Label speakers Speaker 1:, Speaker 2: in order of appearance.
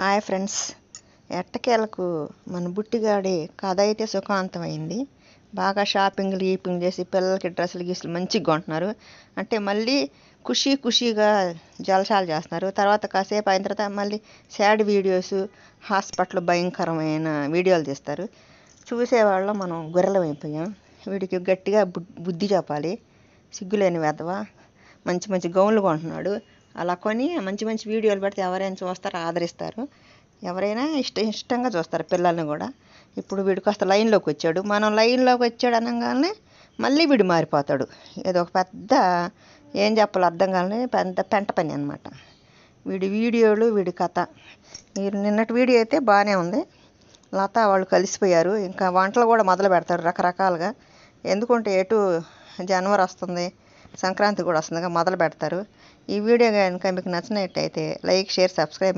Speaker 1: Hi friends, ఎట్టకేలకు మన బుట్టిగాడి కథ అయితే సుఖాంతమైంది. బాగా షాపింగ్లు చేసి పిల్లలకి డ్రెస్సులు గీసులు మంచిగా కొంటున్నారు. అంటే మళ్ళీ ఖుషీగా జలసాలు చేస్తున్నారు. తర్వాత కాసేపు అయిన తర్వాత మళ్ళీ సాడ్ వీడియోస్, హాస్పిటల్ భయంకరమైన వీడియోలు తీస్తారు. చూసేవాళ్ళం మనం గొర్రెలం అయిపోయాం. వీడికి గట్టిగా బుద్ధి చెప్పాలి. సిగ్గులేని వెధవ మంచి గౌన్లు కొంటున్నాడు. అలా కొని మంచి వీడియోలు పెడితే ఎవరైనా చూస్తారు, ఆదరిస్తారు. ఎవరైనా ఇష్టంగా చూస్తారు, పిల్లల్ని కూడా. ఇప్పుడు వీడికి వస్తే లైన్లోకి వచ్చాడు. మనం లైన్లోకి వచ్చాడు అనగానే మళ్ళీ వీడు మారిపోతాడు. ఏదో ఒక పెద్ద ఏం చెప్పాలో అర్థం కాని పెద్ద పెంట పని అనమాట వీడి వీడియోలు, వీడి కథ. మీరు నిన్నటి వీడియో అయితే బాగానే ఉంది. లత వాళ్ళు కలిసిపోయారు. ఇంకా వంటలు కూడా మొదలు పెడతారు రకరకాలుగా. ఎందుకంటే ఎటు జనవరి వస్తుంది, సంక్రాంతి కూడా వస్తుందిగా, మొదలు పెడతారు. ఈ వీడియో కనుక మీకు నచ్చినట్టయితే లైక్, షేర్, సబ్స్క్రైబ్.